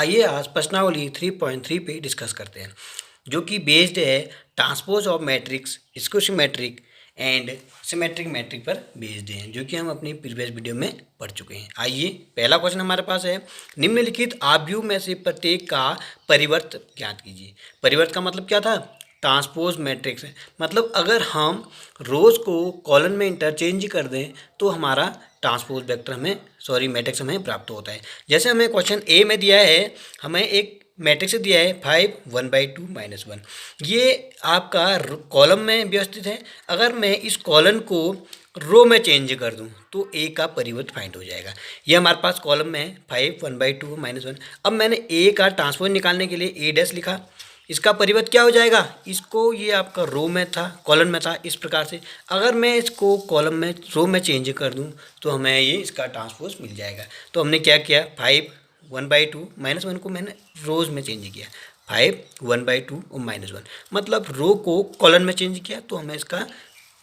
आइए आज प्रश्नावली 3.3 पे डिस्कस करते हैं, जो कि बेस्ड है transpose of matrix, skew symmetric and symmetric matrix पर बेस्ड है, जो कि हम अपनी प्रीवियस वीडियो में पढ़ चुके हैं। आइए, पहला क्वेश्चन हमारे पास है, निम्नलिखित आव्यूह में से प्रत्येक का परिवर्त ज्ञात कीजिए। परिवर्त का मतलब क्या था? ट्रांसपोज मैट्रिक्स है, मतलब अगर हम रोज को कॉलम में इंटरचेंज कर दें तो हमारा ट्रांसपोज वेक्टर मैट्रिक्स हमें प्राप्त होता है। जैसे हमें क्वेश्चन ए में दिया है, हमें एक मैट्रिक्स दिया है 5 1/2 -1। ये आपका कॉलम में व्यवस्थित है। अगर मैं इस कॉलम को रो में चेंज कर दूं तो ए का परिवर्त फाइंड हो जाएगा। ये हमारे पास कॉलम में है 5 1/2 -1। अब मैंने ए का ट्रांसपोज निकालने के लिए ए डैश लिखा। इसका परिवर्त क्या हो जाएगा? इसको, ये आपका रो में था, कॉलम में था, इस प्रकार से अगर मैं इसको कॉलम में रो में चेंज कर दूं तो हमें ये इसका ट्रांसपोज मिल जाएगा। तो हमने क्या किया, 5 1/2 -1 को मैंने रोज में चेंज किया, 5 1/2 और -1, मतलब रो को कॉलम में चेंज किया तो हमें इसका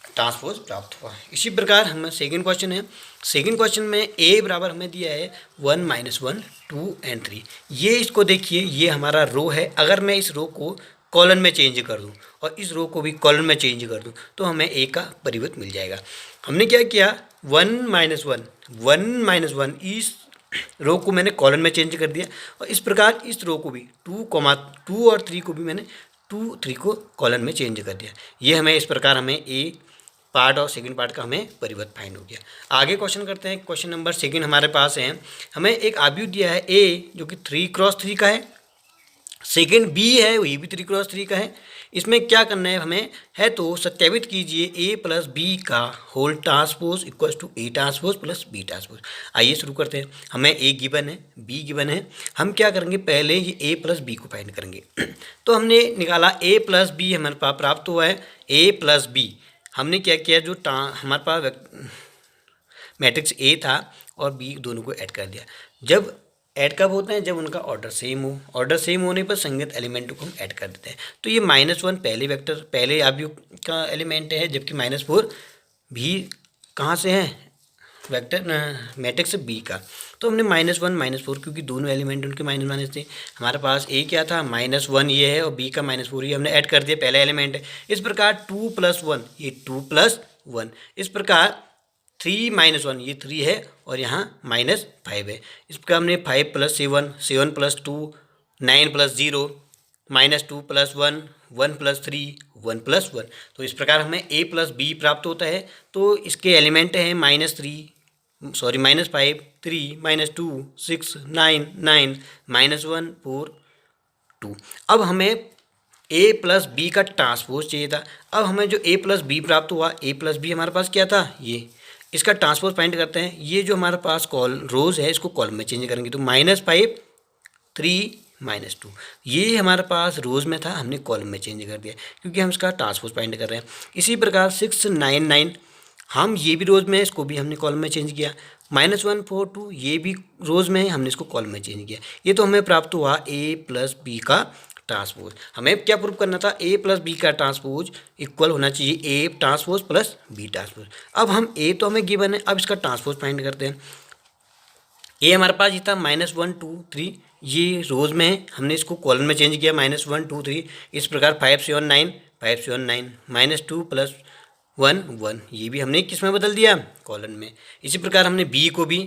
ट्रांसपोज प्राप्त हुआ। इसी प्रकार हमें सेकंड क्वेश्चन है। सेकंड क्वेश्चन में ए बराबर हमें दिया है 1 -1 2 और 3। ये इसको देखिए, ये हमारा रो है। अगर मैं इस रो को कॉलम में चेंज कर दूं और इस रो को भी कॉलम में चेंज कर दूं तो हमें ए का परिवर्त मिल जाएगा। हमने क्या किया, 1 -1 इस रो को मैंने कॉलम में चेंज कर दिया और इस प्रकार इस रो को भी 2 और 3 को भी मैंने 2 3 को कॉलम में चेंज कर दिया। ये हमें इस प्रकार हमें ए पार्ट और सेकंड पार्ट का हमें परिवर्त फाइंड हो गया। आगे क्वेश्चन करते हैं। क्वेश्चन नंबर सेकंड हमारे पास है, हमें एक आव्यूह दिया है ए जो कि 3×3 का है। सेकंड बी है, ये भी 3×3 का है। इसमें क्या करना है हमें है, तो सत्यापित कीजिए ए प्लस बी का whole transpose equals to A transpose plus B transpose. आइए शुरू करते हैं। हमें ए गिवन है, बी गिवन है। हम क्या करेंगे, पहले ये ए प्लस बी को फाइंड करेंगे। तो हमने निकाला ए प्लस बी हमारे पास प्राप्त हुआ है। ए प्लस बी हमने क्या किया, जो हमारे पास मैट्रिक्स ए था और बी दोनों को ऐड कर दिया। जब ऐड कब होता है, जब उनका ऑर्डर सेम हो। ऑर्डर सेम होने पर संगत एलिमेंट को हम ऐड कर देते हैं। तो ये -1 पहले वेक्टर, पहले आव्यूह का एलिमेंट है, जबकि -4 भी कहाँ से है, वेक्टर मैट्रिक्स बी का। तो हमने -1 -4, क्योंकि दोनों एलिमेंट उनके माइनस माइनस थे। हमारे पास ए क्या था, -1 ये है और बी का -4 ये हमने ऐड कर दिया, पहला एलिमेंट है। इस प्रकार 2 + 1 ये 2 + 1, इस प्रकार 3 - 1 ये 3 है और यहाँ -5 है। इस प्रकार हमने 5 + 7 7 + 2 9 + 0 -2 + 1 1 + 3 1 + 1। तो इस प्रकार हमें a प्लस बी प्राप्त होता है। तो इसके एलिमेंट हैं -5 3 -2 6 9 9 -1 4 2। अब हमें a प्लस बी का ट्रांसपोज चाहिए था। अब हमें जो a प्लस बी प्राप्त हुआ, a प्लस बी हमारे पास क्या था, ये इसका ट्रांसपोज फाइंड करते हैं। ये जो हमारे पास रोज है, इसको कॉलम में चेंज करेंगे तो -5 3 -2 ये हमारे पास रोज में था, हमने कॉलम में चेंज कर दिया क्योंकि हम इसका ट्रांसपोज फाइंड कर रहे हैं। इसी प्रकार 6 9 9 हम ये भी रोज में है, इसको भी हमने कॉलम में चेंज किया। -1 4 2 ये भी रोज में है, हमने इसको कॉलम में चेंज किया। ये तो हमें प्राप्त हुआ a प्लस बी का ट्रांसपोज। हमें क्या प्रूव करना था, a प्लस बी का ट्रांसपोज इक्वल होना चाहिए a transpose plus B transpose. अब हम a तो हमें गिवन है, अब इसका ट्रांसपोज फाइंड करते हैं। a हमारे पास ये था -1 2 3, ये रोज में है, हमने इसको कॉलम में चेंज किया -1 2 3। इस प्रकार 5 7 9 -2 + 1 1 ये भी हमने किस में बदल दिया, कॉलम में। इसी प्रकार हमने बी को भी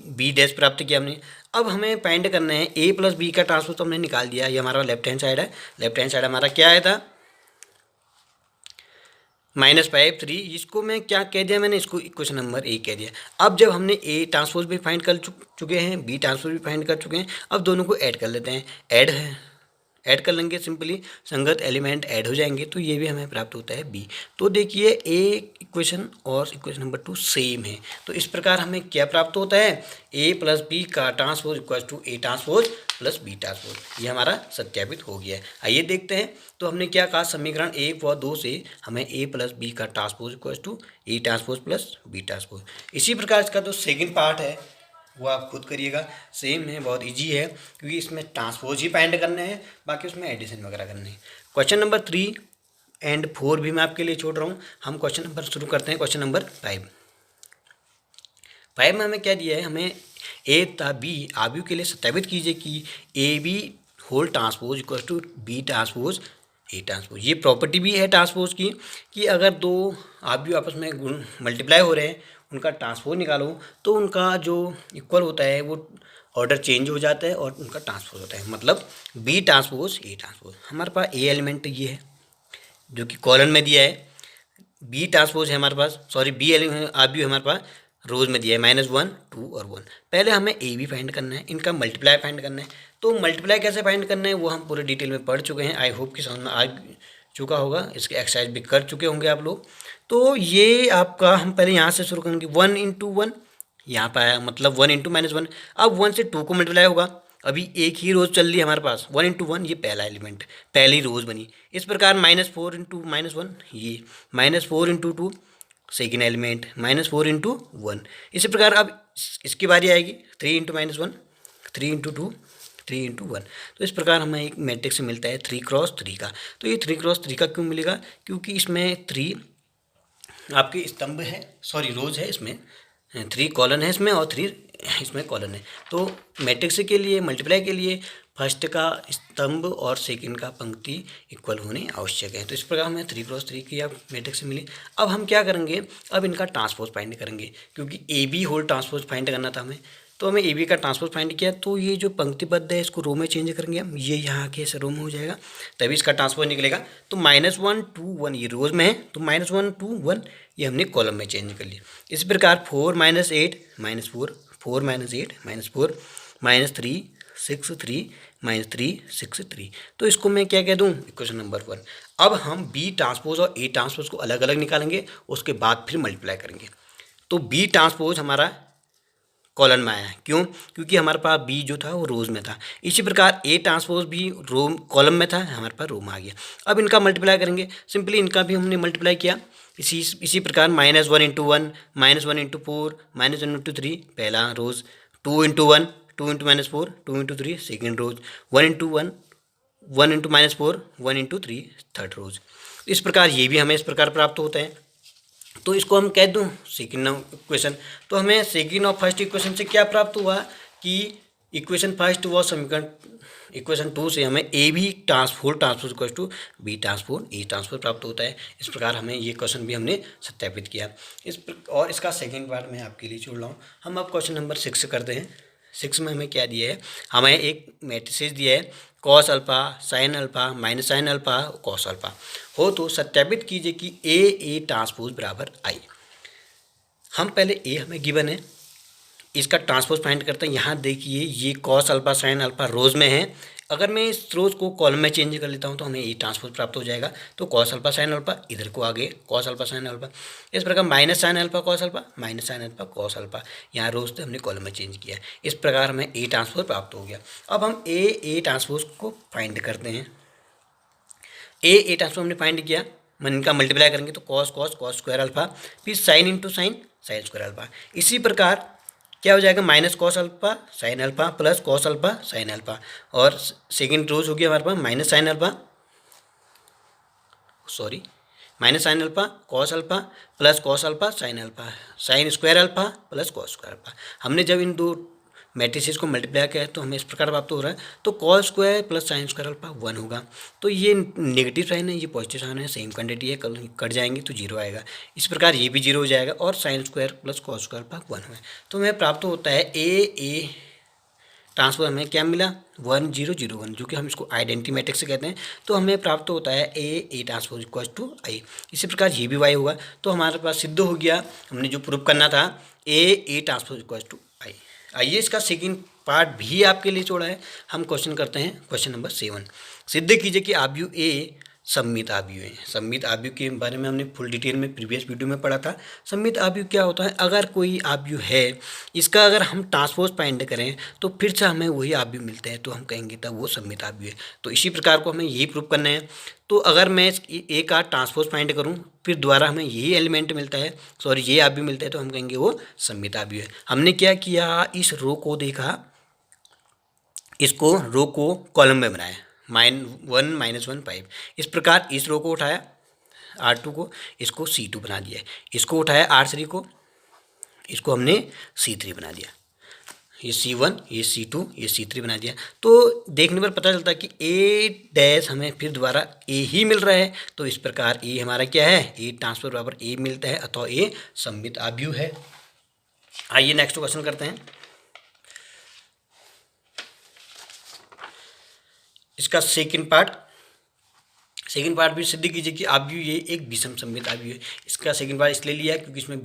बी डैश प्राप्त किया हमने। अब हमें फाइंड करना है a प्लस बी का ट्रांसपोज, तो हमने निकाल दिया। ये हमारा लेफ्ट हैंड साइड है। लेफ्ट हैंड साइड हमारा क्या आया था, -5 3। इसको मैं क्या कह दिया, मैंने इसको इक्वेशन नंबर ए कह दिया। अब जब हमने ए ट्रांसपोज भी फाइंड कर चुके हैं, बी ट्रांसपोज भी फाइंड कर चुके हैं, अब दोनों को ऐड कर लेते हैं। ऐड कर लेंगे, सिंपली संगत एलिमेंट ऐड हो जाएंगे तो ये भी हमें प्राप्त होता है बी। तो देखिए ए इक्वेशन और इक्वेशन नंबर 2 सेम है। तो इस प्रकार हमें क्या प्राप्त होता है, a प्लस बी का transpose equal to A transpose plus B transpose. ये हमारा सत्यापित हो गया है। आइए देखते हैं। तो हमने क्या कहा, समीकरण 1 व 2 से हमें a प्लस बी का transpose equal to A transpose plus B transpose. इसी प्रकार इसका जो सेकेंड पार्ट है वो आप खुद करिएगा, सेम है, बहुत इजी है, क्योंकि इसमें ट्रांसपोज ही फाइंड करने हैं, बाकी उसमें एडिशन वगैरह करने हैं। क्वेश्चन नंबर 3 और 4 भी मैं आपके लिए छोड़ रहा हूँ। हम क्वेश्चन नंबर शुरू करते हैं। क्वेश्चन नंबर 5 में हमें क्या दिया है, हमें ए तथा बी आव्यूह के लिए सत्यापित कीजिए कि A B whole transpose equal to B transpose A transpose. ये प्रॉपर्टी भी है ट्रांसपोज की कि अगर दो आव्यूह आपस में गुण मल्टीप्लाई हो रहे हैं, उनका ट्रांसपोज निकालो तो उनका जो इक्वल होता है वो ऑर्डर चेंज हो जाता है और उनका ट्रांसपोज होता है। मतलब बी ट्रांसपोज ए ट्रांसपोज। हमारे पास ए एलिमेंट ये है जो कि कॉलन में दिया है, बी ट्रांसपोज है हमारे पास, सॉरी बी आव्यूह हमारे पास रोज में दिया है -1 2 और 1। पहले हमें ए बी फाइंड करना है, इनका मल्टीप्लाई फाइंड करना है। तो मल्टीप्लाई कैसे फाइंड करना है वो हम पूरे डिटेल में पढ़ चुके हैं, आई होप कि समझ में आ चुका होगा, इसके एक्सरसाइज भी कर चुके होंगे आप लोग। तो ये आपका हम पहले यहाँ से शुरू करेंगे, 1 × 1 यहाँ पर आया, मतलब 1 × -1। अब 1 से 2 को मल्टीप्लाई होगा, अभी एक ही रोज़ चल रही है हमारे पास, 1 × 1 ये पहला एलिमेंट, पहली रोज़ बनी। इस प्रकार -4 × -1 ये, -4 × 2 सेकेंड एलिमेंट, -4 × 1। इसी प्रकार अब इसकी बारी आएगी 3 × -1, 3 × 2, 3 × 1। तो इस प्रकार हमें एक मैट्रिक्स मिलता है 3 × 3 का। तो ये 3 × 3 का क्यों मिलेगा? क्योंकि इसमें 3 आपके स्तंभ है, सॉरी रोज है, इसमें 3 कॉलन है इसमें और 3 इसमें कॉलन है। तो मैट्रिक्स के लिए मल्टीप्लाई के लिए फर्स्ट का स्तंभ और सेकंड का पंक्ति इक्वल होने आवश्यक है। तो इस प्रकार हमें 3 × 3 की अब मैट्रिक्स मिली। अब हम क्या करेंगे, अब इनका ट्रांसपोज फाइंड करेंगे, क्योंकि A B whole transpose find करना था हमें। तो हमें ए बी का ट्रांसपोज फाइंड किया, तो ये जो पंक्तिबद्ध है इसको रो में चेंज करेंगे हम, ये यहाँ के रो में हो जाएगा, तभी इसका ट्रांसपोज निकलेगा। तो -1 2 1 ये रोज में है, तो -1 2 1 ये हमने कॉलम में चेंज कर लिया। इस प्रकार 4 - 8 -4, 4 - 8 -4, -3 6 3 -3 6 3। तो इसको मैं क्या कह दूँ, इक्वेशन नंबर 1। अब हम बी ट्रांसपोज और ए ट्रांसपोज को अलग अलग निकालेंगे, उसके बाद फिर मल्टीप्लाई करेंगे। तो बी ट्रांसपोज हमारा कॉलन में आया है, क्यों? क्योंकि हमारे पास बी जो था वो रोज में था। इसी प्रकार ए ट्रांसपोज भी रो कॉलम में था, हमारे पास रो में आ गया। अब इनका मल्टीप्लाई करेंगे, सिंपली इनका भी हमने मल्टीप्लाई किया। इसी प्रकार -1 × 1, -1 × 4, -1 × 3 पहला रोज, 2 × 1, 2 × -4, 2 × 3 सेकेंड रोज, 1 × 1, 1 × -4, 1 × 3 थर्ड रोज। इस प्रकार ये भी हमें इस प्रकार प्राप्त होता है। तो इसको हम कह दूँ सेकेंड इक्वेशन। तो हमें सेकेंड और फर्स्ट इक्वेशन से क्या प्राप्त हुआ कि इक्वेशन फर्स्ट व समीकरण इक्वेशन 2 से हमें A B whole transpose equal to B transpose A transpose प्राप्त होता है। इस प्रकार हमें ये क्वेश्चन भी हमने सत्यापित किया। और इसका सेकेंड पार्ट मैं आपके लिए छोड़ रहा हूँ। हम अब क्वेश्चन नंबर 6 करते हैं। 6 में हमें क्या दिया है, हमें एक मैट्रिसेस दिया है cos alpha sine alpha minus sine alpha cos alpha हो, तो सत्यापित कीजिए कि ए ट्रांसपोज बराबर आई। हम पहले ए हमें गिवन है, इसका ट्रांसपोज फाइंड करते हैं। यहाँ देखिए ये कॉस अल्फा साइन अल्फा रोज में है, अगर मैं इस रोज को कॉलम में चेंज कर लेता हूँ तो हमें ए ट्रांसपोज प्राप्त हो जाएगा। तो कॉस अल्फा साइन अल्फा इधर को आगे कॉस अल्फा साइन अल्फा, इस प्रकार minus sine alpha cos alpha minus sine alpha cos alpha, यहाँ रोज से हमने कॉलम में चेंज किया। इस प्रकार हमें ए ट्रांसपोज प्राप्त हो गया। अब हम ए ट्रांसपोज को फाइंड करते हैं। ए ट्रांसपोज हमने फाइंड किया, मन इनका मल्टीप्लाई करेंगे तो cos cos cos square alpha, फिर sine × sine sine square alpha. इसी प्रकार क्या हो जाएगा, minus cos alpha sine alpha plus cos alpha sine alpha, और सेकेंड रोज हो गया हमारे पास minus sine alpha, sorry minus sine alpha cos alpha plus cos alpha sine alpha, sine square alpha plus cos square alpha. हमने जब इन दो matrices को multiply किया है तो हमें इस प्रकार प्राप्त हो रहा है। तो cos square plus sign square alpha 1 होगा। तो ये नेगेटिव साइन है, ये पॉजिटिव साइन है, सेम क्वांटिटी है, कट जाएंगे तो 0 आएगा। इस प्रकार ये भी 0 हो जाएगा और sine square plus cos square alpha 1 होगा। तो हमें प्राप्त होता है ए ट्रांसफर हमें क्या मिला 1 0 0 1, जो कि हम इसको आइडेंटिटी मैट्रिक्स से कहते हैं। तो हमें प्राप्त होता है ए ट्रांसपोज इक्वल टू आई। इसी प्रकार ये भी वाई होगा। तो हमारे पास सिद्ध हो गया, हमने जो प्रूव करना था ए ट्रांसपोज इक्वल टू आई। आइए इसका सेकेंड पार्ट भी आपके लिए छोड़ा है। हम क्वेश्चन करते हैं क्वेश्चन नंबर 7। सिद्ध कीजिए कि आव्यूह ए सममित आव्यूह है। सममित आव्यूह के बारे में हमने फुल डिटेल में प्रीवियस वीडियो में पढ़ा था। सममित आव्यूह क्या होता है, अगर कोई आव्यूह है, इसका अगर हम ट्रांसपोज फाइंड करें तो फिर से हमें वही आव्यूह मिलते हैं, तो हम कहेंगे तब वो सममित आव्यूह है। तो इसी प्रकार को हमें यही प्रूव करना है। तो अगर मैं ए का ट्रांसपोज फाइंड करूं फिर दोबारा हमें यही एलिमेंट मिलता है, सॉरी ये आव्यूह मिलता है, तो हम कहेंगे वो सममित आव्यूह है। हमने क्या किया, इस रो को देखा, इसको रो को कॉलम में बनाया, -1 -1 5। इस प्रकार इस रो को उठाया R2 को, इसको C2 बना दिया, इसको उठाया R3 को, इसको हमने C3 बना दिया। ये C1, ये C2, ये C3 बना दिया। तो देखने पर पता चलता है कि ए डैश हमें फिर दोबारा ए ही मिल रहा है। तो इस प्रकार ए हमारा क्या है, ए ट्रांसपोज बराबर ए मिलता है, अथवा ए सममित आव्यूह है। आइए नेक्स्ट क्वेश्चन करते हैं। इसका सेकंड पार्ट भी सिद्ध कीजिए कि आव्यूह ये एक विषम सममित आव्यूह है। इसका सेकंड पार्ट इसलिए लिया है क्योंकि इसमें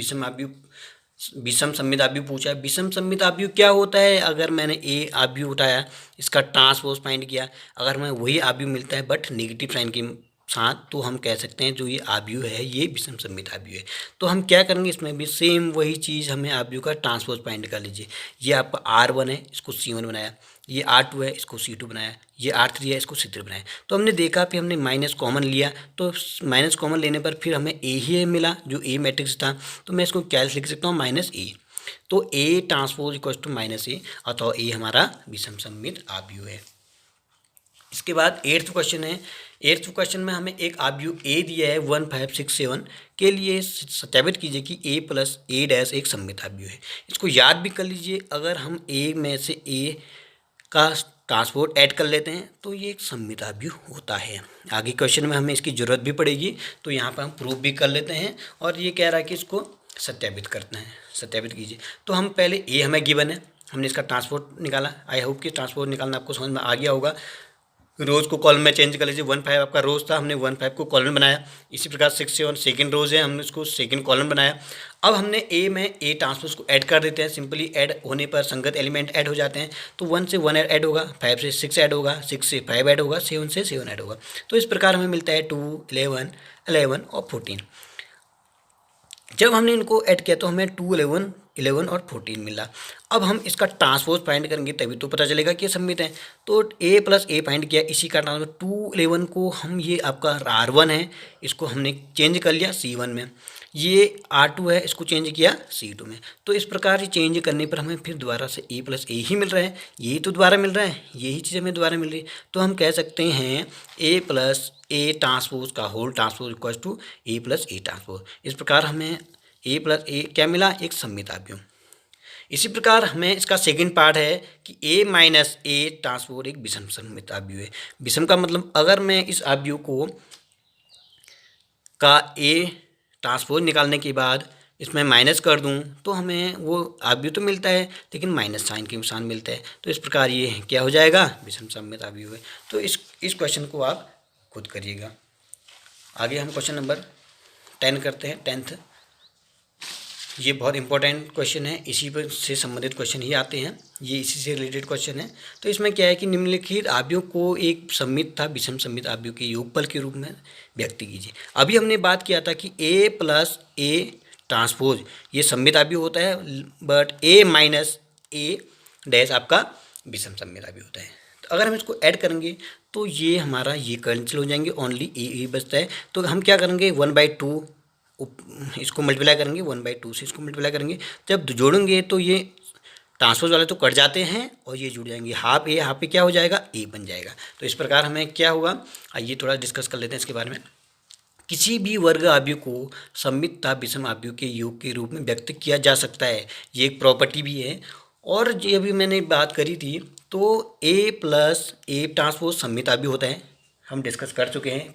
विषम सममित आव्यूह पूछा है। विषम सममित आव्यूह क्या होता है? अगर मैंने ए आव्यूह उठाया, इसका ट्रांसपोज फाइंड किया, अगर मैं वही आव्यूह मिलता है बट नेगेटिव साइन के साथ, तो हम कह सकते हैं जो ये आव्यूह है ये विषम सममित आव्यूह है। तो हम क्या करेंगे, इसमें भी सेम वही चीज़, हमें आव्यूह का ट्रांसपोज फाइंड कर लीजिए। ये आपका R1 है, इसको C1 बनाया, ये R2 है, इसको C2 बनाया, ये R3 है, इसको C3 बनाया। तो हमने देखा फिर हमने माइनस कॉमन लिया, तो माइनस कॉमन लेने पर फिर हमें ए ही मिला जो ए मैट्रिक्स था। तो मैं इसको क्या लिख सकता हूँ, माइनस ए। तो A transpose equal to minus A, अथवा ए हमारा विषम सममित आव्यूह है। इसके बाद 8th क्वेश्चन है। 8th क्वेश्चन में हमें एक आव्यूह ए दिया है 1 5 6 7 के लिए सत्यापित कीजिए कि ए प्लस ए डैश एक सममित आव्यूह है। इसको याद भी कर लीजिए, अगर हम ए में से ए का ट्रांसपोज ऐड कर लेते हैं तो ये एक सममित आव्यूह होता है। आगे क्वेश्चन में हमें इसकी ज़रूरत भी पड़ेगी, तो यहाँ पर हम प्रूफ भी कर लेते हैं। और ये कह रहा है कि इसको सत्यापित करना है, सत्यापित कीजिए। तो हम पहले ए हमें गिवन है, हमने इसका ट्रांसपोज निकाला। आई होप कि ट्रांसपोज निकालना आपको समझ में आ गया होगा। रोज़ को कॉलम में चेंज कर लीजिए। 1 5 आपका रोज़ था, हमने 1 5 को कॉलम बनाया। इसी प्रकार 6 7 सेकेंड रोज़ है, हमने उसको सेकेंड कॉलम बनाया। अब हमने ए में ए ट्रांसपोज को ऐड कर देते हैं। सिंपली ऐड होने पर संगत एलिमेंट ऐड हो जाते हैं। तो 1 से 1 ऐड होगा, 5 से 6 ऐड होगा, 6 से 5 ऐड होगा, 7 से 7 ऐड होगा। तो इस प्रकार हमें मिलता है 2 11 11 और 14। जब हमने इनको ऐड किया तो हमें 2 11 11 और 14 मिला। अब हम इसका ट्रांसपोज फाइंड करेंगे तभी तो पता चलेगा कि ये सममित है। तो ए प्लस ए फाइंड किया, इसी का ट्रांसपोज 2 11 को हम, ये आपका R1 है, इसको हमने चेंज कर लिया C1 में। ये R2 है, इसको चेंज किया C2 में। तो इस प्रकार से चेंज करने पर हमें फिर दोबारा से ए प्लस ए ही मिल रहा है। यही तो दोबारा मिल रहा है, यही चीज़ हमें दोबारा मिल रही है। तो हम कह सकते हैं ए प्लस ए ट्रांसपोज का whole transpose equal to A plus A transpose. इस प्रकार हमें ए प्लस ए क्या मिला, एक सममित आव्यूह। इसी प्रकार हमें इसका सेकंड पार्ट है कि ए माइनस ए ट्रांसपोज एक विषम सममित आव्यूह है। विषम का मतलब अगर मैं इस आव्यूह को का ए ट्रांसपोज निकालने के बाद इसमें माइनस कर दूं तो हमें वो आव्यूह तो मिलता है लेकिन माइनस साइन के साथ मिलता है। तो इस प्रकार ये क्या हो जाएगा, विषम सममित आव्यूह है। तो इस क्वेश्चन को आप खुद करिएगा। आगे हम क्वेश्चन नंबर 10 करते हैं, 10th। ये बहुत इंपॉर्टेंट क्वेश्चन है, इसी पर से संबंधित क्वेश्चन ही आते हैं, ये इसी से रिलेटेड क्वेश्चन है। तो इसमें क्या है कि निम्नलिखित आव्यूह को एक सममित था विषम सममित आव्यूह के योगफल के रूप में व्यक्त कीजिए। अभी हमने बात किया था कि ए प्लस ए ट्रांसपोज ये सममित आव्यूह होता है, but A minus A dash आपका विषम सममित आव्यूह होता है। तो अगर हम इसको ऐड करेंगे तो ये हमारा ये कैंसिल हो जाएंगे, ओनली ए बचता है। तो हम क्या करेंगे, 1/2 इसको मल्टीप्लाई करेंगे, 1/2 से इसको मल्टीप्लाई करेंगे। जब जोड़ेंगे तो ये ट्रांसपोज वाले तो कट जाते हैं और ये जुड़ जाएंगे। हाफ ए क्या हो जाएगा, ए बन जाएगा। तो इस प्रकार हमें क्या होगा, आइए थोड़ा डिस्कस कर लेते हैं इसके बारे में। किसी भी वर्ग आव्यूह को सममित तथा विषम आव्यूह के योग के रूप में व्यक्त किया जा सकता है, ये एक प्रॉपर्टी भी है। और ये अभी मैंने बात करी थी, तो ए प्लस ए ट्रांसपोज सममित आव्यूह होता है, हम डिस्कस कर चुके हैं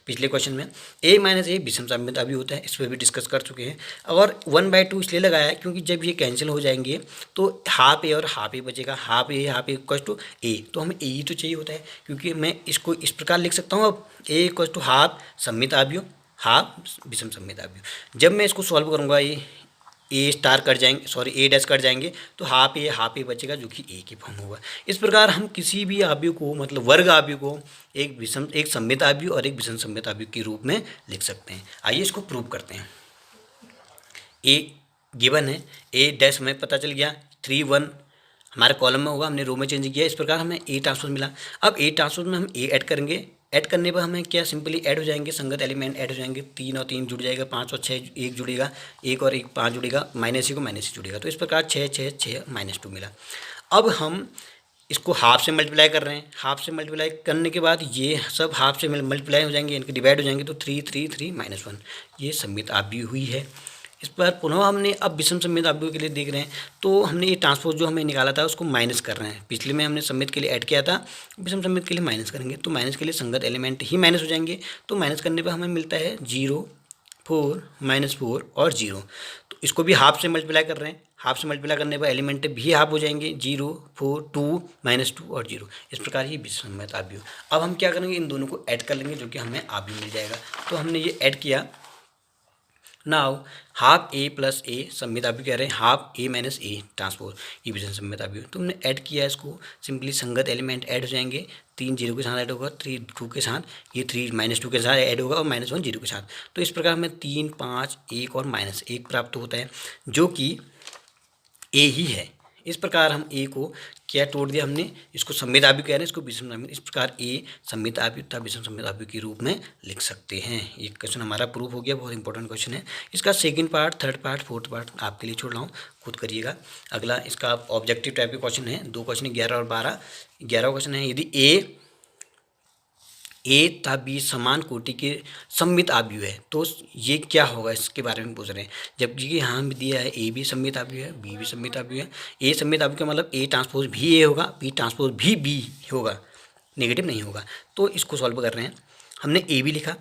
पिछले क्वेश्चन में। ए माइनस ए विषम सममित आव्यूह होता है, इस पर भी डिस्कस कर चुके हैं। और 1/2 इसलिए लगाया है क्योंकि जब ये कैंसिल हो जाएंगे तो हाफ ए और हाफ ए बचेगा, हाफ ए इक्वल टू ए। तो हमें ए ही तो चाहिए होता है, क्योंकि मैं इसको इस प्रकार लिख सकता हूँ, अब ए इक्वल टू हाफ सममित आव्यूह, हाफ विषम सममित आव्यूह। जब मैं इसको सॉल्व करूँगा, ये ए स्टार कट जाएंगे, सॉरी ए डैश कट जाएंगे, तो हाफ ए बचेगा जो कि ए की फॉर्म होगा। इस प्रकार हम किसी भी आव्यूह को, मतलब वर्ग आव्यूह को एक सममित आव्यूह और एक विषम सममित आव्यूह के रूप में लिख सकते हैं। आइए इसको प्रूव करते हैं। ए गिवन है, ए डैश हमें पता चल गया, 3 1 हमारे कॉलम में होगा, हमने रो में चेंज किया। इस प्रकार हमें ए ट्रांसपोज मिला। अब ए ट्रांसपोज में हम ए ऐड करेंगे, ऐड करने पर हमें क्या सिंपली ऐड हो जाएंगे, संगत एलिमेंट ऐड हो जाएंगे। 3 और 3 जुड़ जाएगा, 5 और 6 1 जुड़ेगा, 1 और 1 5 जुड़ेगा, माइनस को माइनस जुड़ेगा। तो इस प्रकार 6 6 6 -2 मिला। अब हम इसको हाफ से मल्टीप्लाई कर रहे हैं, हाफ से मल्टीप्लाई करने के बाद ये सब हाफ से मल्टीप्लाई हो जाएंगे, इनके डिवाइड हो जाएंगे। तो 3 3 3 -1 ये सममित आव्यूह हुई है। इस पर पुनः हमने अब विषम सममित अवयव के लिए देख रहे हैं, तो हमने ये ट्रांसपोज जो हमें निकाला था उसको माइनस कर रहे हैं। पिछले में हमने सममित के लिए ऐड किया था, विषम सममित के लिए माइनस करेंगे, तो माइनस के लिए संगत एलिमेंट ही माइनस हो जाएंगे। तो माइनस करने पर हमें मिलता है 0, 4, -4 और 0। तो इसको भी हाफ से मल्टीप्लाई कर रहे हैं, हाफ से मल्टीप्लाई करने पर एलिमेंट भी हाफ हो जाएंगे, 0, 4, 2, -2 और 0। इस प्रकार ये विषम सममित अवयव। अब हम क्या करेंगे, इन दोनों को ऐड कर लेंगे, जो कि हमें अवयव मिल जाएगा। तो हमने ये ऐड किया। नाउ हाफ ए प्लस ए सममित अवयव कह रहे हैं, हाफ ए माइनस ए ट्रांसपोज, ये विषम सममित अवयव। तो हमने ऐड किया, इसको सिंपली संगत एलिमेंट ऐड हो जाएंगे। 3 0 के साथ ऐड होगा, 3 2 के साथ, ये 3 -2 के साथ ऐड होगा और -1 0 के साथ। तो इस प्रकार हमें 3, 5, 1 और -1 प्राप्त होता है, जो कि ए ही है। इस प्रकार हम ए को क्या तोड़ दिया हमने, इसको सममित अवयव कह रहे हैं, इसको विषम सममित। इस प्रकार ए सममित अवयव तथा विषम सममित अवयव के रूप में लिख सकते हैं। ये क्वेश्चन हमारा प्रूफ हो गया, बहुत इंपॉर्टेंट क्वेश्चन है। इसका second part, third part, fourth part आपके लिए छोड़ रहा हूँ, खुद करिएगा। अगला इसका ऑब्जेक्टिव टाइप के क्वेश्चन है, 2 क्वेश्चन 11 और 12। 11 क्वेश्चन है, यदि ए तथा बी समान कोटि के सममित अवयव है तो ये क्या होगा, इसके बारे में पूछ रहे हैं। जबकि यहाँ भी दिया है ए भी सममित अवयव है, बी भी सममित अवयव है। ए सममित अवयव का मतलब ए ट्रांसपोज भी ए होगा, बी ट्रांसपोज भी बी होगा, नेगेटिव नहीं होगा। तो इसको सॉल्व कर रहे हैं। हमने ए भी लिखा,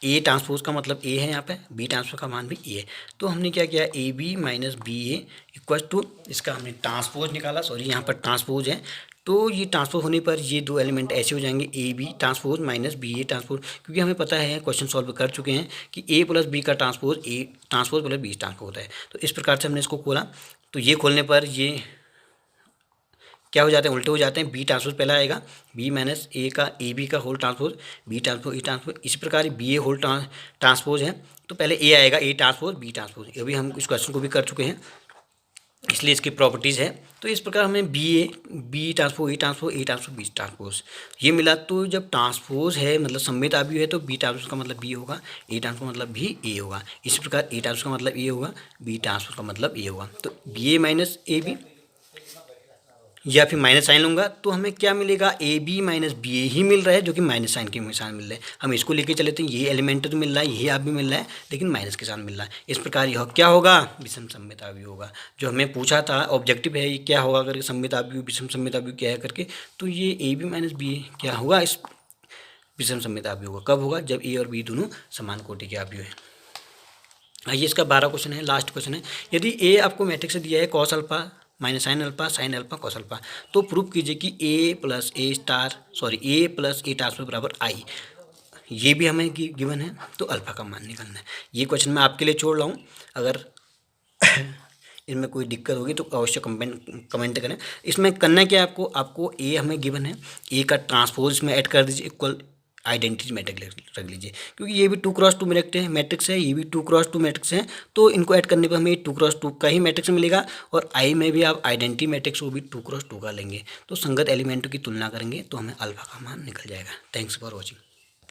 ए ट्रांसपोज का मतलब ए है यहाँ पे, बी ट्रांसपोज का मान भी ए है। तो हमने क्या किया, A B minus B A equal to, इसका हमने ट्रांसपोज निकाला, सॉरी यहाँ पर ट्रांसपोज है। तो ये ट्रांसपोज होने पर ये 2 एलिमेंट ऐसे हो जाएंगे, A B transpose minus B A transpose, क्योंकि हमें पता है, क्वेश्चन सॉल्व कर चुके हैं कि ए प्लस बी का transpose A transpose plus B transpose होता है। तो इस प्रकार से हमने इसको खोला, तो ये खोलने पर ये क्या हो जाते हैं, उल्टे हो जाते हैं। बी ट्रांसपोज पहला आएगा, बी माइनस ए का ए बी का whole transpose, B transpose A transpose. इसी प्रकार बी ए होल ट्रांसपोज है, तो पहले ए आएगा, ए ट्रांसपोज बी ट्रांसपोज। अभी हम इस क्वेश्चन को भी कर चुके हैं, इसलिए इसकी प्रॉपर्टीज़ है। तो इस प्रकार हमें B transpose A transpose, A transpose B transpose ये मिला। तो जब ट्रांसपोज है मतलब सममित अवयव है, तो बी ट्रांसपोज का मतलब बी होगा, ए ट्रांसपोज मतलब भी ए होगा। इसी प्रकार ए ट्रांसपोज का मतलब ए होगा, बी ट्रांसपोज का मतलब ए होगा। तो B A minus A B, या फिर माइनस साइन लूँगा तो हमें क्या मिलेगा, A B minus B A ही मिल रहा है, जो कि माइनस साइन के साथ मिल रहा है। हम इसको लेके चले तो ये एलिमेंट तो मिल रहा है, ये आप भी मिल रहा है, लेकिन माइनस के साथ मिल रहा है। इस प्रकार यह क्या होगा, विषम सममित अवयव होगा। जो हमें पूछा था ऑब्जेक्टिव है, ये क्या होगा अगर सममित अवयव विषम सममित अवयव क्या है करके, तो ये ए बी माइनस बी ए क्या होगा, इस विषम सममित अवयव होगा। कब होगा, जब ए और बी दोनों समान कोटि के अवयव है। आइए इसका 12 क्वेश्चन है, लास्ट क्वेश्चन है। यदि ए आपको मैट्रिक्स से दिया है cos alpha minus sine alpha cos alpha, तो प्रूफ कीजिए कि ए प्लस ए ट्रांसपोज बराबर आई। ये भी हमें गिवन है, तो अल्फा का मान निकालना है। ये क्वेश्चन मैं आपके लिए छोड़ रहा हूँ, अगर इनमें कोई दिक्कत होगी तो अवश्य कमेंट करें। इसमें करना क्या है आपको ए हमें गिवन है, ए का ट्रांसपोज इसमें ऐड कर दीजिए, इक्वल आइडेंटिटी मैट्रिक्स रख लीजिए, क्योंकि ये भी 2x2 मैट्रिक्स है, ये भी 2x2 मैट्रिक्स है। तो इनको ऐड करने पर हमें 2x2 का ही मैट्रिक्स मिलेगा, और आई में भी आप आइडेंटिटी मैट्रिक्स को भी 2x2 का लेंगे, तो संगत एलिमेंटों की तुलना करेंगे तो हमें अल्फा का मान निकल जाएगा। Thanks for watching.